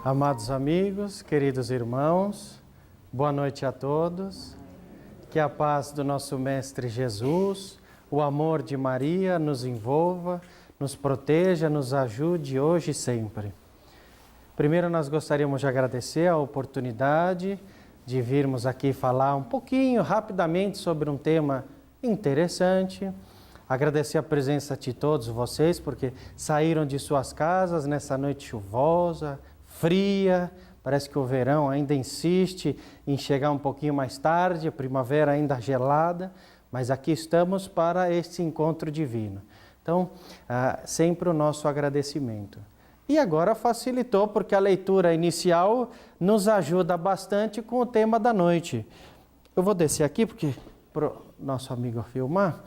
Amados amigos, queridos irmãos, boa noite a todos. Que a paz do nosso Mestre Jesus, o amor de Maria nos envolva, nos proteja, nos ajude hoje e sempre. Primeiro nós gostaríamos de agradecer a oportunidade de virmos aqui falar um pouquinho, rapidamente, sobre um tema interessante. Agradecer a presença de todos vocês, porque saíram de suas casas nessa noite chuvosa, fria, parece que o verão ainda insiste em chegar um pouquinho mais tarde, a primavera ainda gelada, mas aqui estamos para este encontro divino. Então, sempre o nosso agradecimento. E agora facilitou, porque a leitura inicial nos ajuda bastante com o tema da noite. Eu vou descer aqui, porque para o nosso amigo filmar,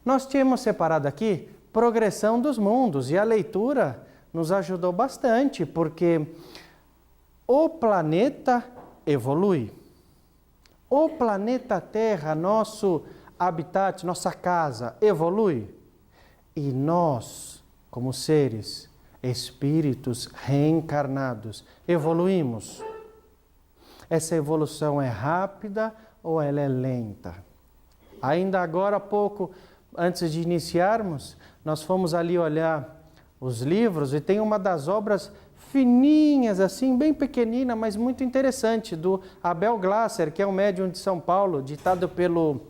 nós tínhamos separado aqui progressão dos mundos, e a leitura nos ajudou bastante, porque o planeta evolui. O planeta Terra, nosso habitat, nossa casa, evolui. E nós, como seres, espíritos reencarnados, evoluímos. Essa evolução é rápida ou ela é lenta? Ainda agora há pouco, antes de iniciarmos, nós fomos ali olhar os livros, e tem uma das obras fininhas, assim, bem pequenina, mas muito interessante, do Abel Glasser, que é um médium de São Paulo, ditado pelo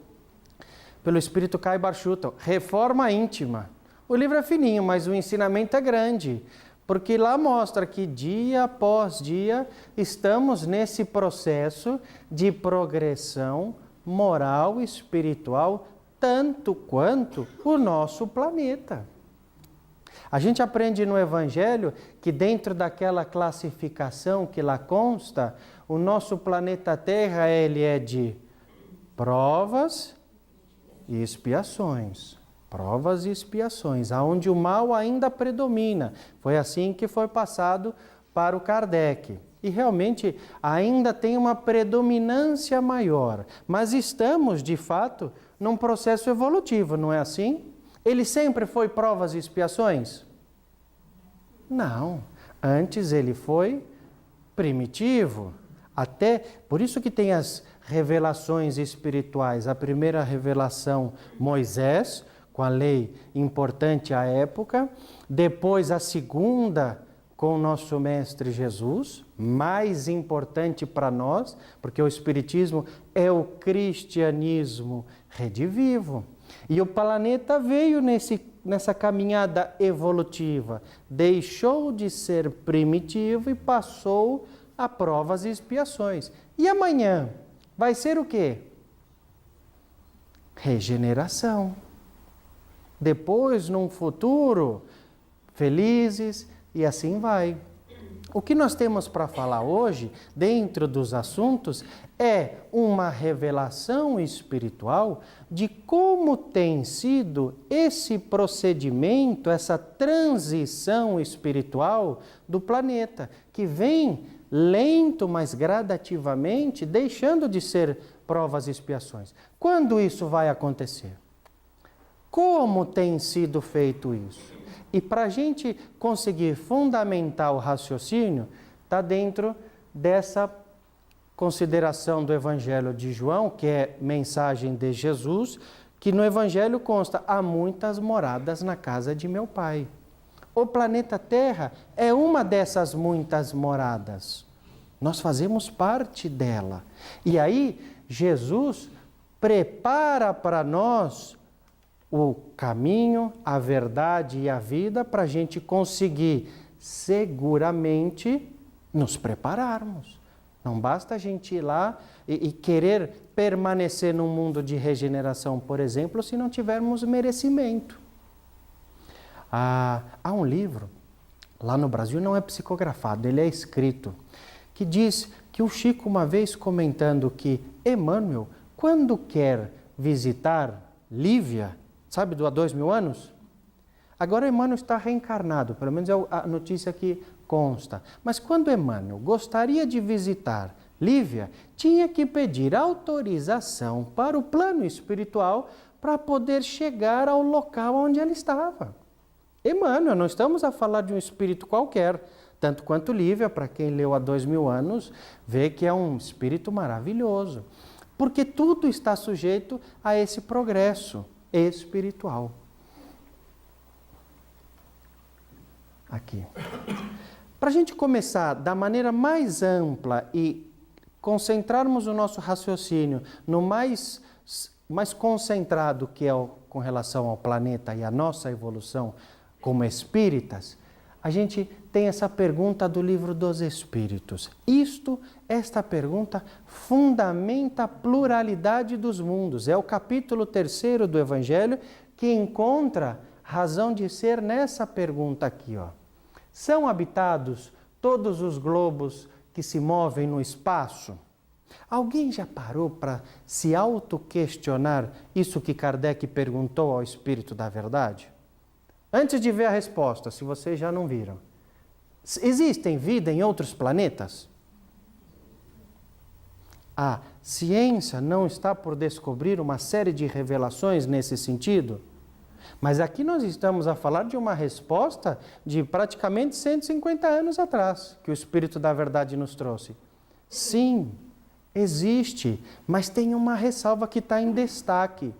espírito Kai Barchutel, Reforma Íntima. O livro é fininho, mas o ensinamento é grande, porque lá mostra que dia após dia estamos nesse processo de progressão moral e espiritual, tanto quanto o nosso planeta. A gente aprende no Evangelho que dentro daquela classificação que lá consta, o nosso planeta Terra ele é de provas e expiações. Provas e expiações, aonde o mal ainda predomina. Foi assim que foi passado para o Kardec. E realmente ainda tem uma predominância maior. Mas estamos, de fato, num processo evolutivo, não é assim? Ele sempre foi provas e expiações? Não. Antes ele foi primitivo. Até por isso que tem as revelações espirituais. A primeira revelação, Moisés, com a lei importante à época. Depois a segunda, com o nosso Mestre Jesus, mais importante para nós, porque o Espiritismo é o cristianismo redivivo. E o planeta veio nessa caminhada evolutiva, deixou de ser primitivo e passou a provas e expiações. E amanhã vai ser o quê? Regeneração. Depois, num futuro, felizes, e assim vai. O que nós temos para falar hoje, dentro dos assuntos, é uma revelação espiritual de como tem sido esse procedimento, essa transição espiritual do planeta, que vem lento, mas gradativamente, deixando de ser provas e expiações. Quando isso vai acontecer? Como tem sido feito isso? E para a gente conseguir fundamentar o raciocínio, está dentro dessa consideração do Evangelho de João, que é mensagem de Jesus, que no Evangelho consta: há muitas moradas na casa de meu Pai. O planeta Terra é uma dessas muitas moradas. Nós fazemos parte dela. E aí, Jesus prepara para nós o caminho, a verdade e a vida para a gente conseguir seguramente nos prepararmos. Não basta a gente ir lá e querer permanecer num mundo de regeneração, por exemplo, se não tivermos merecimento. Há um livro, lá no Brasil não é psicografado, ele é escrito, que diz que o Chico, uma vez comentando que Emmanuel, quando quer visitar Lívia, sabe, do há 2000 anos? Agora Emmanuel está reencarnado, pelo menos é a notícia que consta. Mas quando Emmanuel gostaria de visitar Lívia, tinha que pedir autorização para o plano espiritual para poder chegar ao local onde ela estava. Emmanuel, não estamos a falar de um espírito qualquer. Tanto quanto Lívia, para quem leu há 2000 anos, vê que é um espírito maravilhoso. Porque tudo está sujeito a esse progresso espiritual. Aqui. Para a gente começar da maneira mais ampla e concentrarmos o nosso raciocínio no mais concentrado que é com relação ao planeta e à nossa evolução como espíritas, a gente tem essa pergunta do Livro dos Espíritos. Esta pergunta fundamenta a pluralidade dos mundos. É o capítulo 3º do Evangelho que encontra razão de ser nessa pergunta aqui, ó. São habitados todos os globos que se movem no espaço? Alguém já parou para se auto-questionar isso que Kardec perguntou ao Espírito da Verdade? Antes de ver a resposta, se vocês já não viram. Existem vida em outros planetas? A ciência não está por descobrir uma série de revelações nesse sentido? Mas aqui nós estamos a falar de uma resposta de praticamente 150 anos atrás, que o Espírito da Verdade nos trouxe. Sim, existe, mas tem uma ressalva que está em destaque.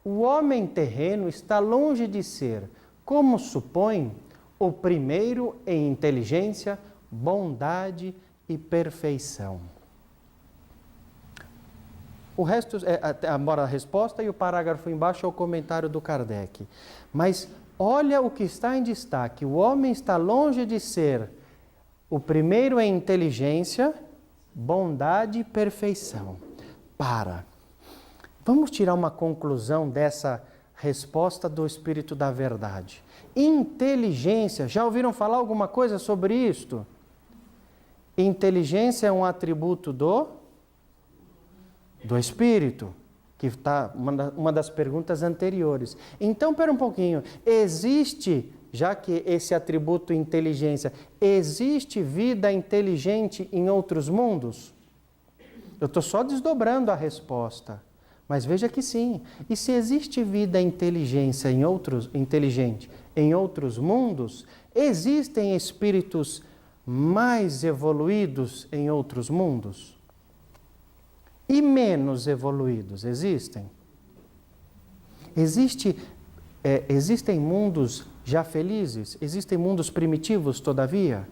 O homem terreno está longe de ser, como supõe, o primeiro em inteligência, bondade e perfeição. O resto, embora a resposta e o parágrafo embaixo é o comentário do Kardec. Mas olha o que está em destaque. O homem está longe de ser o primeiro em inteligência, bondade e perfeição. Vamos tirar uma conclusão dessa resposta do Espírito da Verdade. Inteligência, já ouviram falar alguma coisa sobre isto? Inteligência é um atributo do Espírito, que está uma das perguntas anteriores. Então, espera um pouquinho, existe, já que esse atributo inteligência, existe vida inteligente em outros mundos? Eu estou só desdobrando a resposta, mas veja que sim. E se existe vida inteligente em outros mundos, existem espíritos mais evoluídos em outros mundos? E menos evoluídos existem? Existem mundos já felizes? Existem mundos primitivos, todavia?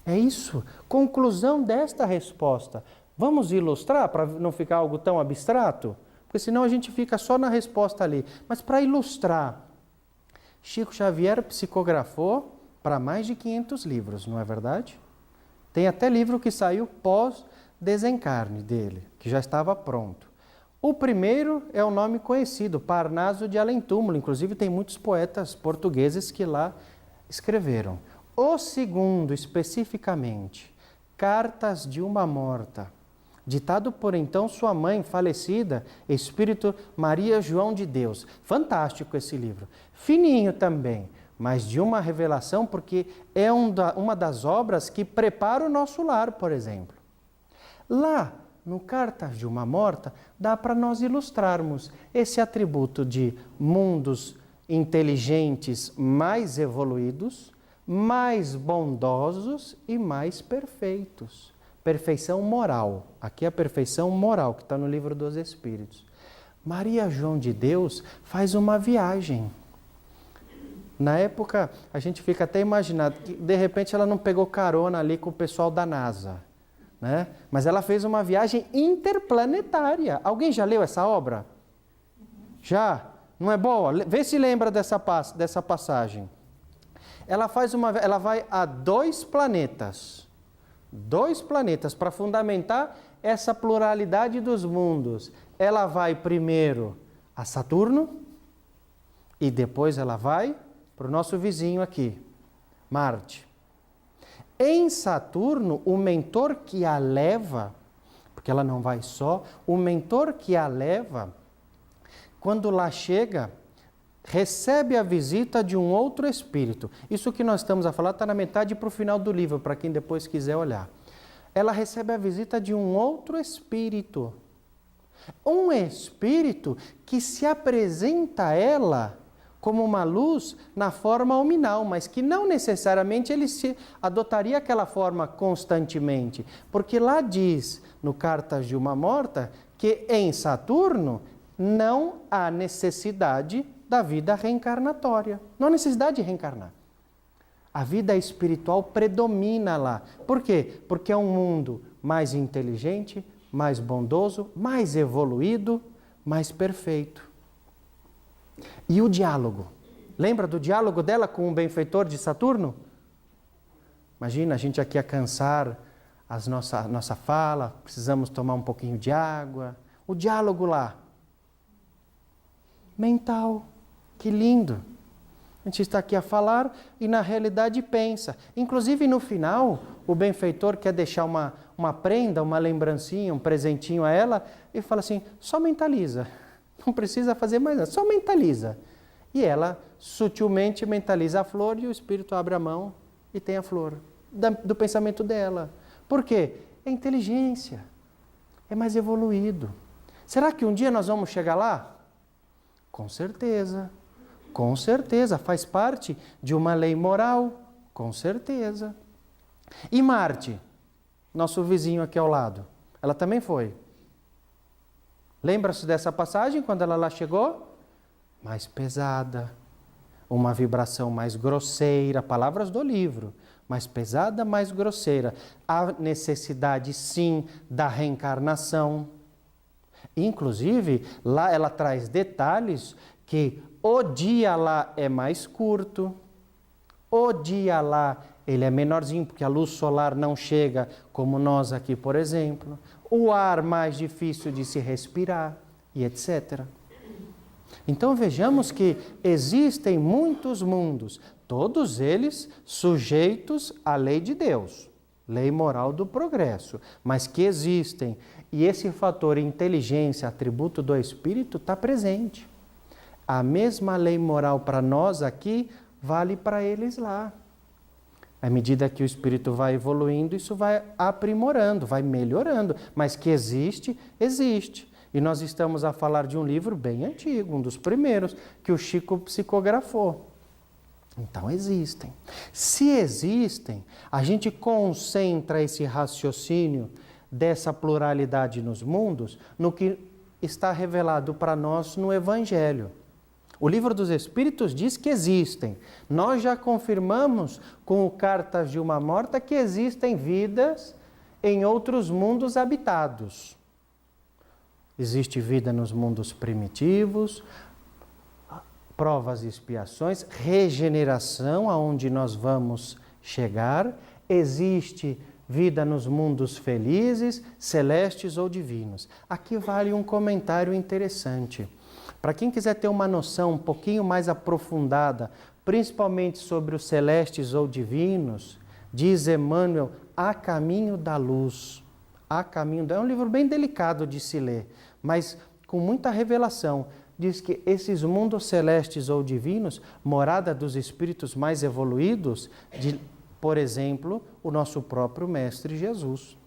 É isso. Conclusão desta resposta. Vamos ilustrar para não ficar algo tão abstrato? Porque senão a gente fica só na resposta ali. Mas para ilustrar, Chico Xavier psicografou para mais de 500 livros, não é verdade? Tem até livro que saiu pós-desencarne dele, que já estava pronto. O primeiro é o nome conhecido, Parnaso de Além Túmulo. Inclusive tem muitos poetas portugueses que lá escreveram. O segundo, especificamente, Cartas de uma Morta, ditado por então sua mãe falecida, Espírito Maria João de Deus. Fantástico esse livro. Fininho também, mas de uma revelação, porque é uma das obras que prepara o nosso lar, por exemplo. Lá, no Cartas de uma Morta, dá para nós ilustrarmos esse atributo de mundos inteligentes mais evoluídos, mais bondosos e mais perfeitos. Perfeição moral. Aqui é a perfeição moral, que está no Livro dos Espíritos. Maria João de Deus faz uma viagem. Na época, a gente fica até imaginando que, de repente, ela não pegou carona ali com o pessoal da NASA, né? Mas ela fez uma viagem interplanetária. Alguém já leu essa obra? Já? Não é boa? Vê se lembra dessa passagem. Ela vai a 2 planetas. 2 planetas para fundamentar essa pluralidade dos mundos. Ela vai primeiro a Saturno e depois ela vai para o nosso vizinho aqui, Marte. Em Saturno, o mentor que a leva, porque ela não vai só, o mentor que a leva, quando lá chega, recebe a visita de um outro espírito. Isso que nós estamos a falar está na metade para o final do livro, para quem depois quiser olhar. Ela recebe a visita de um outro espírito. Um espírito que se apresenta a ela como uma luz na forma hominal, mas que não necessariamente ele se adotaria aquela forma constantemente, porque lá diz, no Cartas de uma Morta, que em Saturno não há necessidade da vida reencarnatória, não há necessidade de reencarnar. A vida espiritual predomina lá. Por quê? Porque é um mundo mais inteligente, mais bondoso, mais evoluído, mais perfeito. E o diálogo? Lembra do diálogo dela com o benfeitor de Saturno? Imagina, a gente aqui a cansar nossa fala, precisamos tomar um pouquinho de água. O diálogo lá. Mental. Que lindo. A gente está aqui a falar e na realidade pensa. Inclusive no final, o benfeitor quer deixar uma prenda, uma lembrancinha, um presentinho a ela e fala assim, só mentaliza. Não precisa fazer mais nada, só mentaliza. E ela sutilmente mentaliza a flor e o espírito abre a mão e tem a flor do pensamento dela. Por quê? É inteligência, é mais evoluído. Será que um dia nós vamos chegar lá? Com certeza, faz parte de uma lei moral, com certeza. E Marte, nosso vizinho aqui ao lado, ela também foi. Lembra-se dessa passagem, quando ela lá chegou? Mais pesada, uma vibração mais grosseira, palavras do livro, mais pesada, mais grosseira. Há necessidade, sim, da reencarnação. Inclusive, lá ela traz detalhes que o dia lá é mais curto, o dia lá ele é menorzinho, porque a luz solar não chega como nós aqui, por exemplo. O ar mais difícil de se respirar e etc. Então vejamos que existem muitos mundos, todos eles sujeitos à lei de Deus, lei moral do progresso, mas que existem. E esse fator inteligência, atributo do espírito, está presente. A mesma lei moral para nós aqui vale para eles lá. À medida que o espírito vai evoluindo, isso vai aprimorando, vai melhorando. Mas que existe, existe. E nós estamos a falar de um livro bem antigo, um dos primeiros, que o Chico psicografou. Então existem. Se existem, a gente concentra esse raciocínio dessa pluralidade nos mundos no que está revelado para nós no Evangelho. O Livro dos Espíritos diz que existem. Nós já confirmamos com o Cartas de uma Morta que existem vidas em outros mundos habitados. Existe vida nos mundos primitivos, provas e expiações, regeneração, aonde nós vamos chegar. Existe vida nos mundos felizes, celestes ou divinos. Aqui vale um comentário interessante. Para quem quiser ter uma noção um pouquinho mais aprofundada, principalmente sobre os celestes ou divinos, diz Emmanuel, A Caminho da Luz. É um livro bem delicado de se ler, mas com muita revelação. Diz que esses mundos celestes ou divinos, morada dos espíritos mais evoluídos, por exemplo, o nosso próprio Mestre Jesus.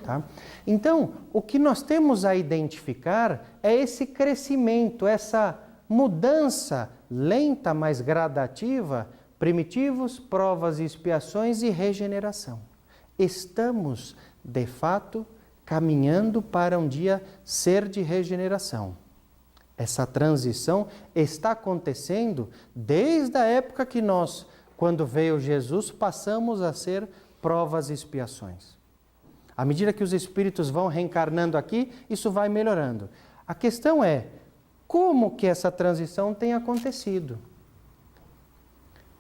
Tá? Então, o que nós temos a identificar é esse crescimento, essa mudança lenta, mas gradativa, primitivos, provas e expiações e regeneração. Estamos, de fato, caminhando para um dia ser de regeneração. Essa transição está acontecendo desde a época que nós, quando veio Jesus, passamos a ser provas e expiações. À medida que os espíritos vão reencarnando aqui, isso vai melhorando. A questão é, como que essa transição tem acontecido?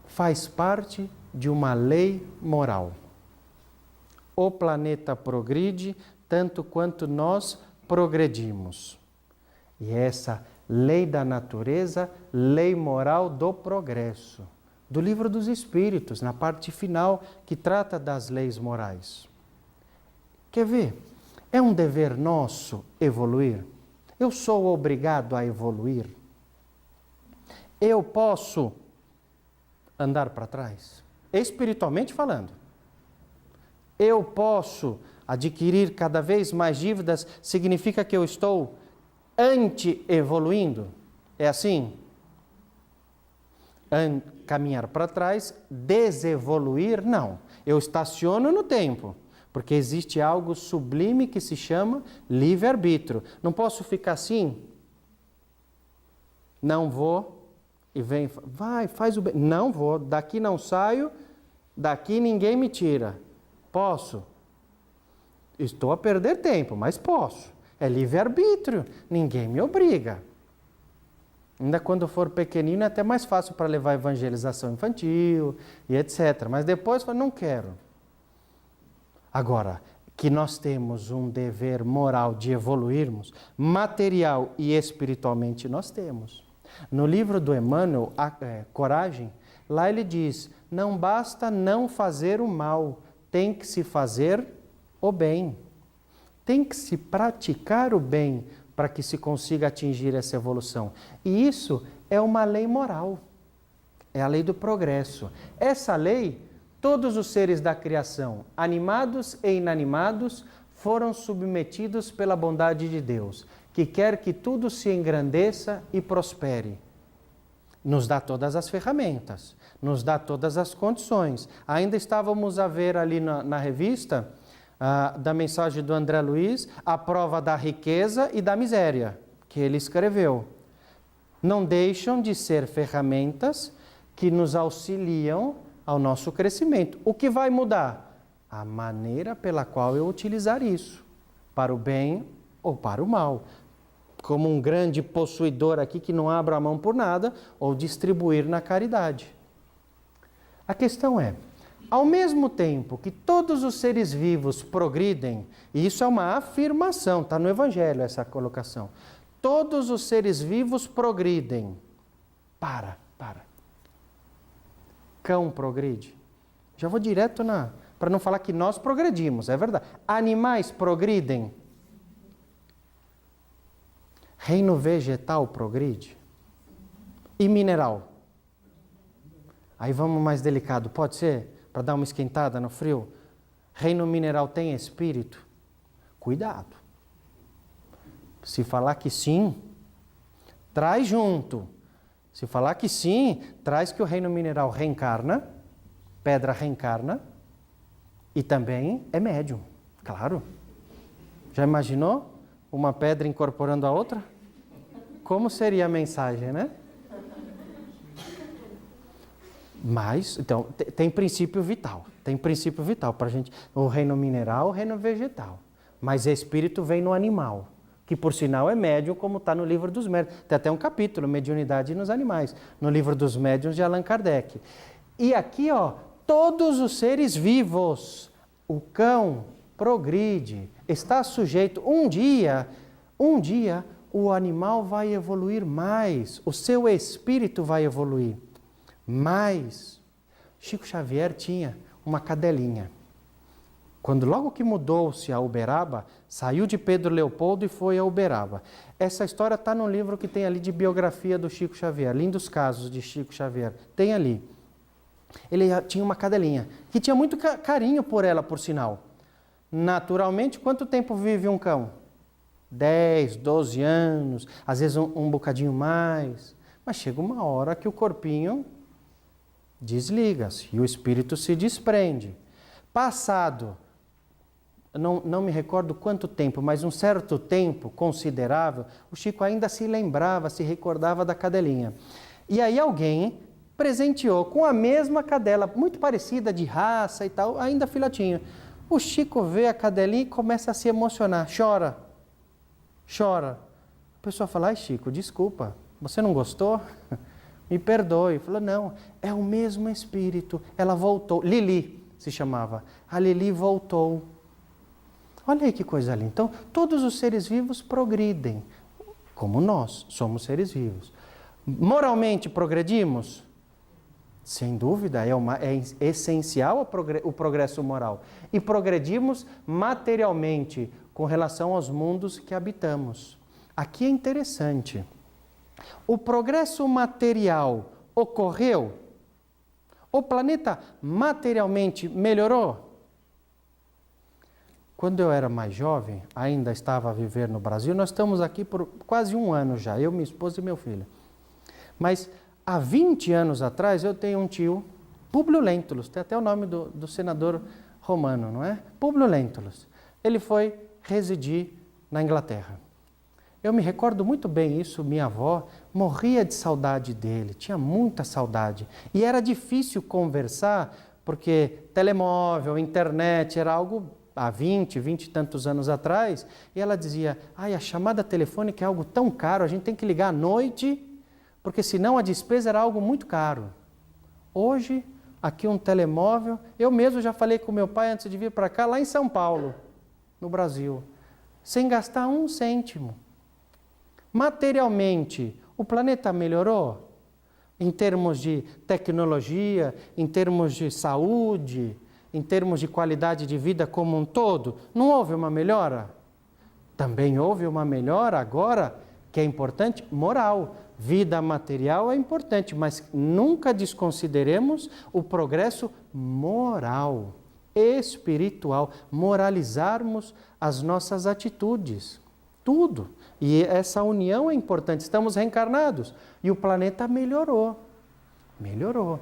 Faz parte de uma lei moral. O planeta progride tanto quanto nós progredimos. E essa lei da natureza, lei moral do progresso. Do Livro dos Espíritos, na parte final, que trata das leis morais. Quer ver? É um dever nosso evoluir? Eu sou obrigado a evoluir? Eu posso andar para trás? Espiritualmente falando. Eu posso adquirir cada vez mais dívidas? Significa que eu estou anti-evoluindo? É assim? caminhar para trás, desevoluir, não. Eu estaciono no tempo, porque existe algo sublime que se chama livre-arbítrio. Não posso ficar assim, não vou, e vem, vai, faz o bem. Não vou, daqui não saio, daqui ninguém me tira. Posso? Estou a perder tempo, mas posso. É livre-arbítrio, ninguém me obriga. Ainda quando for pequenino é até mais fácil para levar evangelização infantil e etc. Mas depois não quero. Agora, que nós temos um dever moral de evoluirmos, material e espiritualmente nós temos. No livro do Emmanuel, Coragem, lá ele diz, não basta não fazer o mal, tem que se fazer o bem. Tem que se praticar o bem para que se consiga atingir essa evolução. E isso é uma lei moral, é a lei do progresso. Essa lei, todos os seres da criação, animados e inanimados, foram submetidos pela bondade de Deus, que quer que tudo se engrandeça e prospere. Nos dá todas as ferramentas, nos dá todas as condições. Ainda estávamos a ver ali na revista, da mensagem do André Luiz, a prova da riqueza e da miséria, que ele escreveu. Não deixam de ser ferramentas que nos auxiliam ao nosso crescimento. O que vai mudar? A maneira pela qual eu utilizar isso, para o bem ou para o mal. Como um grande possuidor aqui que não abre a mão por nada, ou distribuir na caridade. A questão é, ao mesmo tempo que todos os seres vivos progridem, e isso é uma afirmação, está no Evangelho essa colocação, todos os seres vivos progridem. Para. Cão progride. Já vou direto para não falar que nós progredimos, é verdade. Animais progridem. Reino vegetal progride. E mineral? Aí vamos mais delicado, pode ser? Para dar uma esquentada no frio? Reino mineral tem espírito? Cuidado. Se falar que sim, traz junto. Se falar que sim, traz que o reino mineral reencarna, pedra reencarna, e também é médium, claro. Já imaginou uma pedra incorporando a outra? Como seria a mensagem, né? Mas, então, tem princípio vital para a gente, o reino mineral, o reino vegetal. Mas espírito vem no animal, que por sinal é médium, como está no livro dos médiuns. Tem até um capítulo, Mediunidade nos Animais, no livro dos médiuns de Allan Kardec. E aqui, todos os seres vivos, o cão progride, está sujeito, um dia, o animal vai evoluir mais, o seu espírito vai evoluir. Mas Chico Xavier tinha uma cadelinha. Quando logo que mudou-se a Uberaba, saiu de Pedro Leopoldo e foi a Uberaba. Essa história está num livro que tem ali de biografia do Chico Xavier, Lindos Casos de Chico Xavier, tem ali. Ele tinha uma cadelinha, que tinha muito carinho por ela, por sinal. Naturalmente, quanto tempo vive um cão? 10, 12 anos, às vezes um bocadinho mais. Mas chega uma hora que o corpinho desliga-se e o espírito se desprende. Passado, não me recordo quanto tempo, mas um certo tempo considerável, o Chico ainda se lembrava, se recordava da cadelinha. E aí alguém presenteou com a mesma cadela, muito parecida, de raça e tal, ainda filhotinho. O Chico vê a cadelinha e começa a se emocionar, chora. A pessoa fala, ai Chico, desculpa, você não gostou? Me perdoe. Falou, não, é o mesmo espírito. Ela voltou. Lili se chamava. A Lili voltou. Olha aí que coisa linda. Então, todos os seres vivos progridem, como nós somos seres vivos. Moralmente progredimos? Sem dúvida, é essencial o progresso moral. E progredimos materialmente com relação aos mundos que habitamos. Aqui é interessante. O progresso material ocorreu? O planeta materialmente melhorou? Quando eu era mais jovem, ainda estava a viver no Brasil, nós estamos aqui por quase um ano já, eu, minha esposa e meu filho. Mas há 20 anos atrás, eu tenho um tio, Públio Lentulus, tem até o nome do senador romano, não é? Públio Lentulus. Ele foi residir na Inglaterra. Eu me recordo muito bem isso, minha avó morria de saudade dele, tinha muita saudade. E era difícil conversar, porque telemóvel, internet, era algo há 20 e tantos anos atrás. E ela dizia, a chamada telefônica é algo tão caro, a gente tem que ligar à noite, porque senão a despesa era algo muito caro. Hoje, aqui um telemóvel, eu mesmo já falei com meu pai antes de vir para cá, lá em São Paulo, no Brasil, sem gastar um cêntimo. Materialmente, o planeta melhorou? Em termos de tecnologia, em termos de saúde, em termos de qualidade de vida como um todo? Não houve uma melhora? Também houve uma melhora agora, que é importante, moral. Vida material é importante, mas nunca desconsideremos o progresso moral, espiritual, moralizarmos as nossas atitudes, tudo. E essa união é importante, estamos reencarnados e o planeta melhorou, melhorou.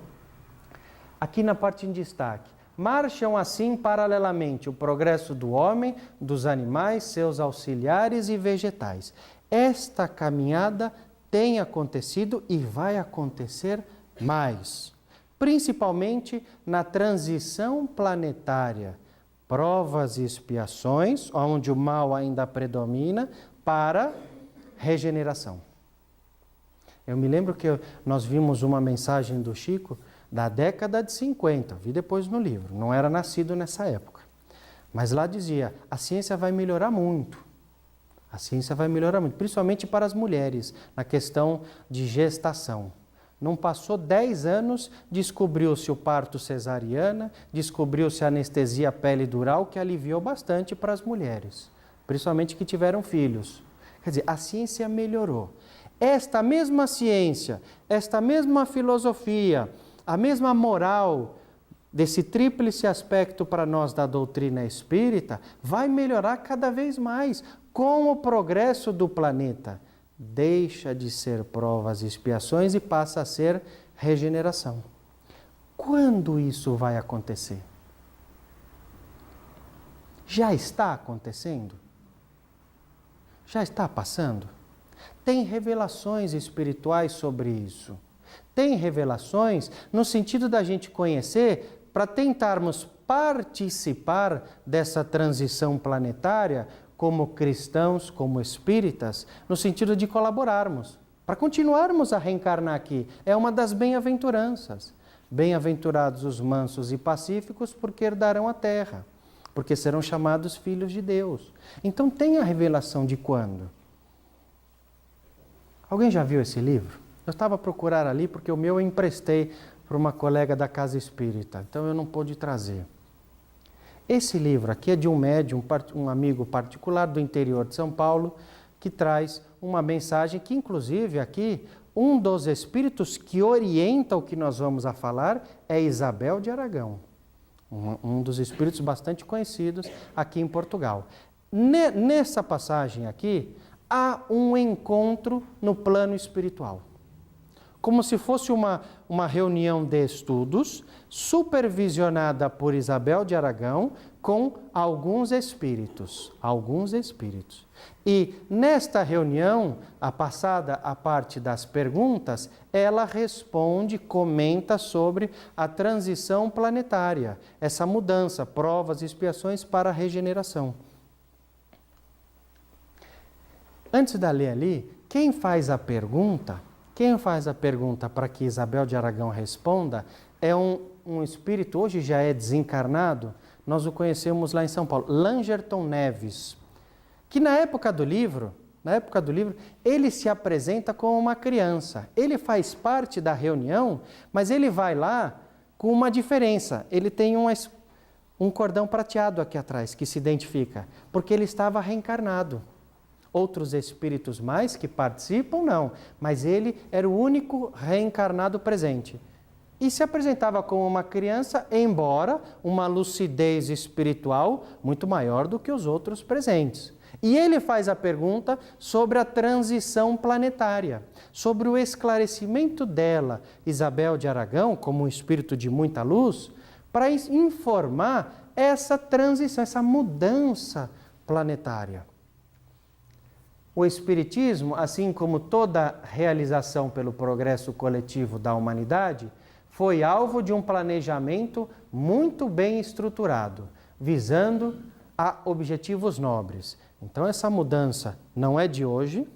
Aqui na parte em destaque, marcham assim paralelamente o progresso do homem, dos animais, seus auxiliares e vegetais. Esta caminhada tem acontecido e vai acontecer mais, principalmente na transição planetária, provas e expiações, onde o mal ainda predomina, para regeneração. Eu me lembro que nós vimos uma mensagem do Chico da década de 50, vi depois no livro, não era nascido nessa época, mas lá dizia, a ciência vai melhorar muito. A ciência vai melhorar muito, principalmente para as mulheres, na questão de gestação. Não passou 10 anos, descobriu-se o parto cesariana, descobriu-se a anestesia pele-dural, que aliviou bastante para as mulheres, principalmente que tiveram filhos. Quer dizer, a ciência melhorou. Esta mesma ciência, esta mesma filosofia, a mesma moral desse tríplice aspecto para nós da doutrina espírita, vai melhorar cada vez mais com o progresso do planeta. Deixa de ser provas e expiações e passa a ser regeneração. Quando isso vai acontecer? Já está acontecendo? Já está passando? Tem revelações espirituais sobre isso. Tem revelações no sentido da gente conhecer para tentarmos participar dessa transição planetária como cristãos, como espíritas, no sentido de colaborarmos, para continuarmos a reencarnar aqui. É uma das bem-aventuranças. Bem-aventurados os mansos e pacíficos, porque herdarão a terra, porque serão chamados filhos de Deus. Então tem a revelação de quando? Alguém já viu esse livro? Eu estava a procurar ali porque o meu eu emprestei para uma colega da casa espírita, então eu não pude trazer. Esse livro aqui é de um médium, um amigo particular do interior de São Paulo, que traz uma mensagem que, inclusive, aqui, um dos espíritos que orienta o que nós vamos a falar é Isabel de Aragão, um dos espíritos bastante conhecidos aqui em Portugal. Nessa passagem aqui, há um encontro no plano espiritual. Como se fosse uma reunião de estudos, supervisionada por Isabel de Aragão, com alguns espíritos. E nesta reunião, passada a parte das perguntas, ela responde, comenta sobre a transição planetária, essa mudança, provas e expiações para a regeneração. Antes de ler ali, quem faz a pergunta para que Isabel de Aragão responda é um espírito, hoje já é desencarnado, nós o conhecemos lá em São Paulo, Langerton Neves, que na época do livro, ele se apresenta como uma criança. Ele faz parte da reunião, mas ele vai lá com uma diferença. Ele tem um cordão prateado aqui atrás, que se identifica, porque ele estava reencarnado. Outros espíritos mais que participam, não, mas ele era o único reencarnado presente. E se apresentava como uma criança, embora uma lucidez espiritual muito maior do que os outros presentes. E ele faz a pergunta sobre a transição planetária, sobre o esclarecimento dela, Isabel de Aragão, como um espírito de muita luz, para informar essa transição, essa mudança planetária. O Espiritismo, assim como toda realização pelo progresso coletivo da humanidade, foi alvo de um planejamento muito bem estruturado, visando a objetivos nobres. Então essa mudança não é de hoje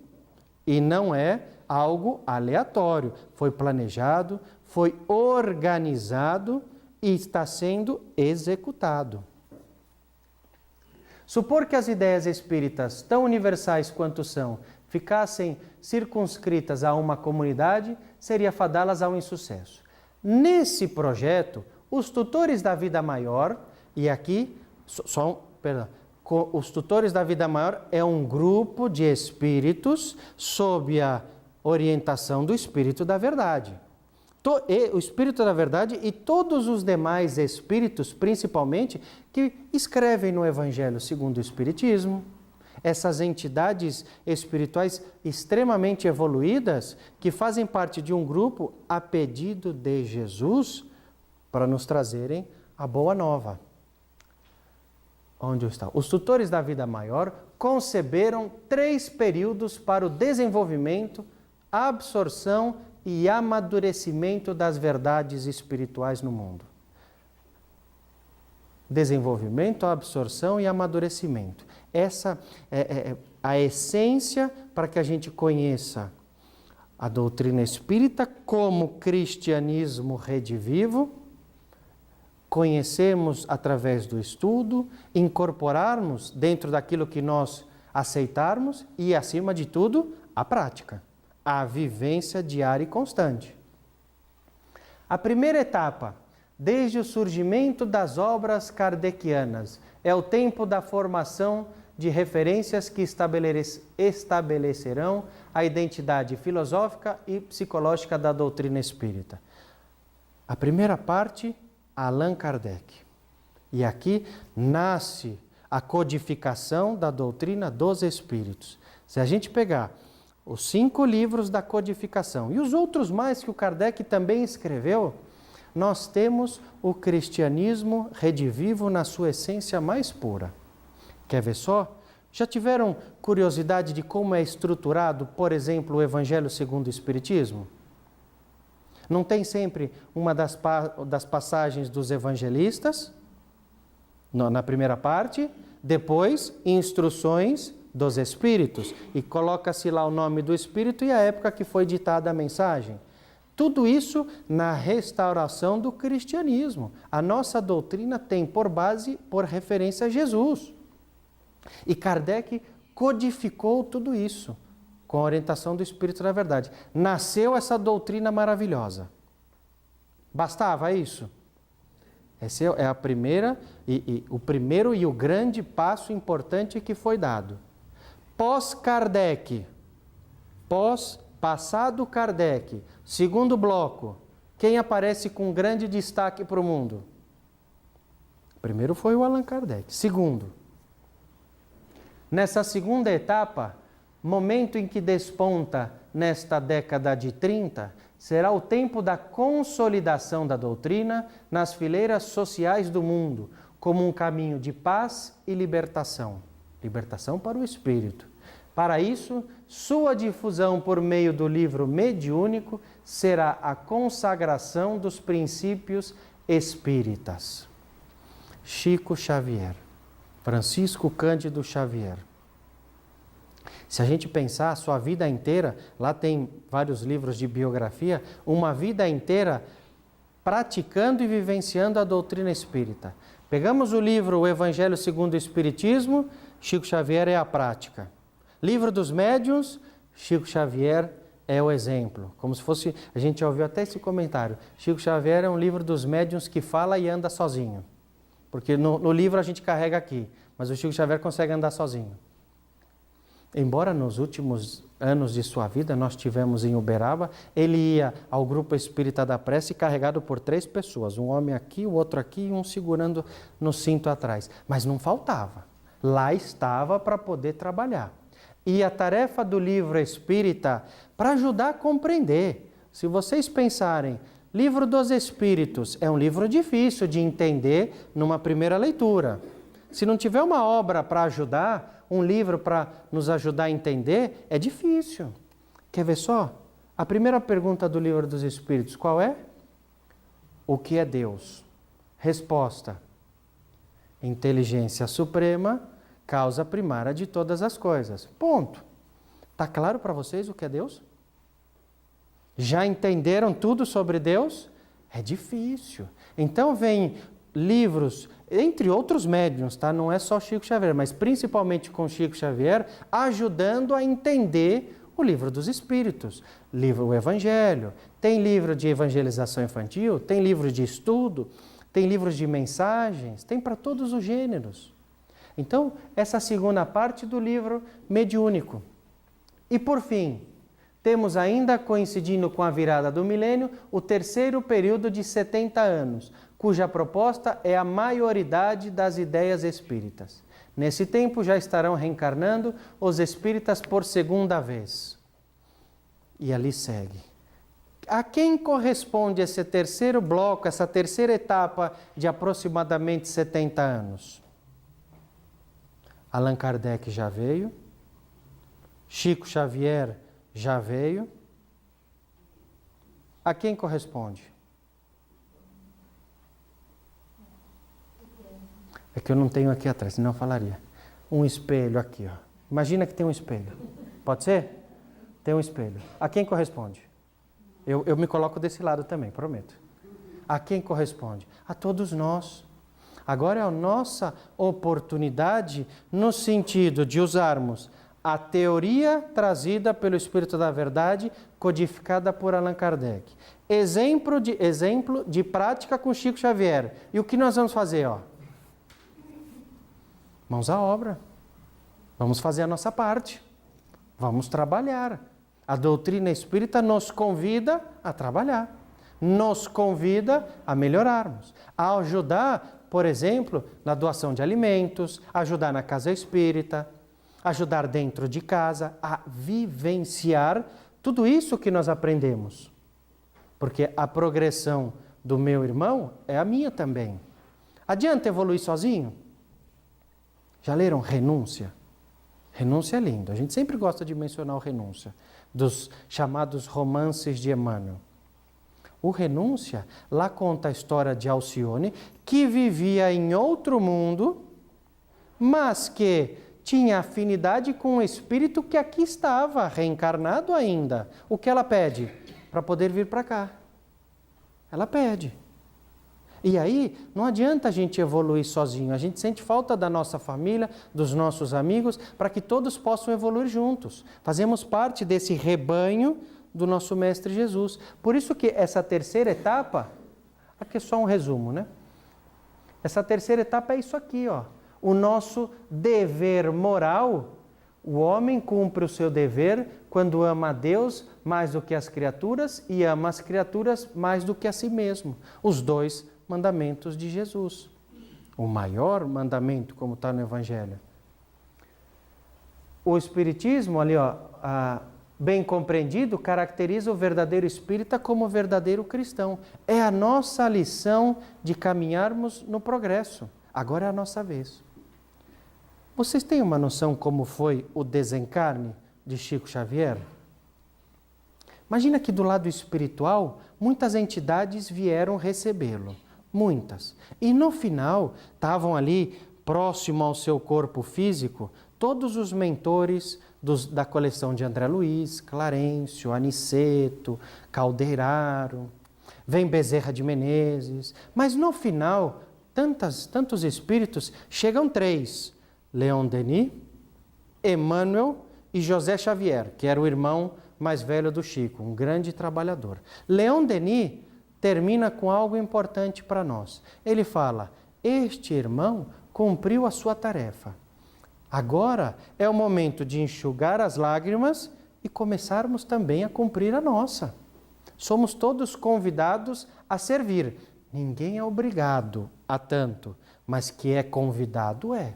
e não é algo aleatório. Foi planejado, foi organizado e está sendo executado. Supor que as ideias espíritas, tão universais quanto são, ficassem circunscritas a uma comunidade, seria fadá-las ao insucesso. Nesse projeto, os tutores da vida maior, e aqui, os tutores da vida maior é um grupo de espíritos sob a orientação do Espírito da Verdade. O Espírito da Verdade e todos os demais espíritos, principalmente, que escrevem no Evangelho segundo o Espiritismo. Essas entidades espirituais extremamente evoluídas que fazem parte de um grupo a pedido de Jesus para nos trazerem a boa nova. Onde está? Os tutores da vida maior conceberam 3 períodos para o desenvolvimento, absorção e amadurecimento das verdades espirituais no mundo. Desenvolvimento, absorção e amadurecimento. Essa é a essência para que a gente conheça a doutrina espírita como cristianismo redivivo, conhecemos através do estudo, incorporarmos dentro daquilo que nós aceitarmos e, acima de tudo, a prática. A vivência diária e constante. A primeira etapa, desde o surgimento das obras kardecianas, é o tempo da formação de referências que estabelecerão a identidade filosófica e psicológica da doutrina espírita. A primeira parte, Allan Kardec. E aqui nasce a codificação da doutrina dos espíritos. Se a gente pegar os 5 livros da codificação e os outros mais que o Kardec também escreveu, nós temos o cristianismo redivivo na sua essência mais pura. Quer ver só? Já tiveram curiosidade de como é estruturado, por exemplo, o Evangelho segundo o Espiritismo? Não tem sempre uma das passagens dos evangelistas, na primeira parte, depois instruções dos Espíritos, e coloca-se lá o nome do Espírito e a época que foi ditada a mensagem. Tudo isso na restauração do cristianismo. A nossa doutrina tem por base, por referência a Jesus. E Kardec codificou tudo isso com a orientação do Espírito da Verdade. Nasceu essa doutrina maravilhosa. Bastava isso? Essa é a primeira, o primeiro e o grande passo importante que foi dado. Pós-Kardec, passado Kardec, segundo bloco, quem aparece com grande destaque para o mundo? Primeiro foi o Allan Kardec. Segundo, nessa segunda etapa, momento em que desponta nesta década de 30, será o tempo da consolidação da doutrina nas fileiras sociais do mundo, como um caminho de paz e libertação. Libertação para o espírito. Para isso, sua difusão por meio do livro mediúnico será a consagração dos princípios espíritas. Chico Xavier, Francisco Cândido Xavier. Se a gente pensar a sua vida inteira, lá tem vários livros de biografia, uma vida inteira praticando e vivenciando a doutrina espírita. Pegamos o livro O Evangelho segundo o Espiritismo, Chico Xavier é a prática. Livro dos Médiuns, Chico Xavier é o exemplo. Como se fosse, a gente já ouviu até esse comentário, Chico Xavier é um livro dos médiuns que fala e anda sozinho. Porque no livro a gente carrega aqui, mas o Chico Xavier consegue andar sozinho. Embora nos últimos anos de sua vida nós tivemos em Uberaba, ele ia ao grupo espírita da prece carregado por 3 pessoas, um homem aqui, o outro aqui e um segurando no cinto atrás. Mas não faltava. Lá estava para poder trabalhar. E a tarefa do livro espírita, para ajudar a compreender. Se vocês pensarem, Livro dos Espíritos é um livro difícil de entender numa primeira leitura. Se não tiver uma obra para ajudar, um livro para nos ajudar a entender, é difícil. Quer ver só? A primeira pergunta do Livro dos Espíritos, qual é? O que é Deus? Resposta: inteligência suprema, causa primária de todas as coisas. Ponto. Está claro para vocês o que é Deus? Já entenderam tudo sobre Deus? É difícil. Então vem livros, entre outros médiuns, tá? Não é só Chico Xavier, mas principalmente com Chico Xavier, ajudando a entender o Livro dos Espíritos, o Evangelho. Tem livro de evangelização infantil, tem livro de estudo, tem livros de mensagens, tem para todos os gêneros. Então, essa segunda parte do livro mediúnico. E por fim, temos ainda, coincidindo com a virada do milênio, o terceiro período de 70 anos, cuja proposta é a maioridade das ideias espíritas. Nesse tempo já estarão reencarnando os espíritas por segunda vez. E ali segue. A quem corresponde esse terceiro bloco, essa terceira etapa de aproximadamente 70 anos? Allan Kardec já veio, Chico Xavier já veio. A quem corresponde? É que eu não tenho aqui atrás, senão eu falaria. Um espelho aqui, ó. Imagina que tem um espelho. Pode ser? Tem um espelho. A quem corresponde? Eu me coloco desse lado também, prometo. A quem corresponde? A todos nós. Agora é a nossa oportunidade no sentido de usarmos a teoria trazida pelo Espírito da Verdade, codificada por Allan Kardec. Exemplo de prática com Chico Xavier. E o que nós vamos fazer? Ó? Mãos à obra. Vamos fazer a nossa parte. Vamos trabalhar. A doutrina espírita nos convida a trabalhar. Nos convida a melhorarmos. A ajudar, por exemplo, na doação de alimentos, ajudar na casa espírita, ajudar dentro de casa, a vivenciar tudo isso que nós aprendemos. Porque a progressão do meu irmão é a minha também. Adianta evoluir sozinho? Já leram Renúncia? Renúncia é lindo. A gente sempre gosta de mencionar o Renúncia, dos chamados romances de Emmanuel. O Renúncia, lá conta a história de Alcione, que vivia em outro mundo, mas que tinha afinidade com o espírito que aqui estava, reencarnado ainda. O que ela pede? Para poder vir para cá. Ela pede. E aí, não adianta a gente evoluir sozinho. A gente sente falta da nossa família, dos nossos amigos, para que todos possam evoluir juntos. Fazemos parte desse rebanho do nosso Mestre Jesus. Por isso que essa terceira etapa, aqui é só um resumo, né? Essa terceira etapa é isso aqui, ó. O nosso dever moral. O homem cumpre o seu dever quando ama a Deus mais do que as criaturas e ama as criaturas mais do que a si mesmo. Os dois mandamentos de Jesus. O maior mandamento, como está no Evangelho. O Espiritismo, ali, ó, bem compreendido, caracteriza o verdadeiro espírita como o verdadeiro cristão. É a nossa lição de caminharmos no progresso. Agora é a nossa vez. Vocês têm uma noção como foi o desencarne de Chico Xavier? Imagina que do lado espiritual, muitas entidades vieram recebê-lo. Muitas. E no final, estavam ali, próximo ao seu corpo físico, todos os mentores da coleção de André Luiz, Clarencio, Aniceto, Calderaro, vem Bezerra de Menezes. Mas no final, tantos espíritos, chegam 3. Leon Denis, Emmanuel e José Xavier, que era o irmão mais velho do Chico, um grande trabalhador. Leon Denis termina com algo importante para nós. Ele fala, este irmão cumpriu a sua tarefa. Agora é o momento de enxugar as lágrimas e começarmos também a cumprir a nossa. Somos todos convidados a servir. Ninguém é obrigado a tanto, mas que é convidado é.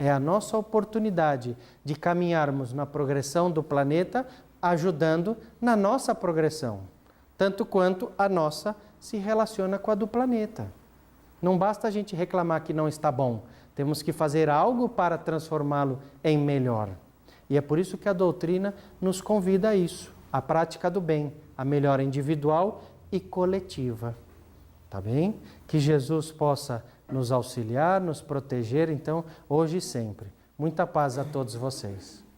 É a nossa oportunidade de caminharmos na progressão do planeta, ajudando na nossa progressão, tanto quanto a nossa se relaciona com a do planeta. Não basta a gente reclamar que não está bom, temos que fazer algo para transformá-lo em melhor. E é por isso que a doutrina nos convida a isso, a prática do bem, a melhora individual e coletiva. Tá bem? Que Jesus possa nos auxiliar, nos proteger, então, hoje e sempre. Muita paz a todos vocês.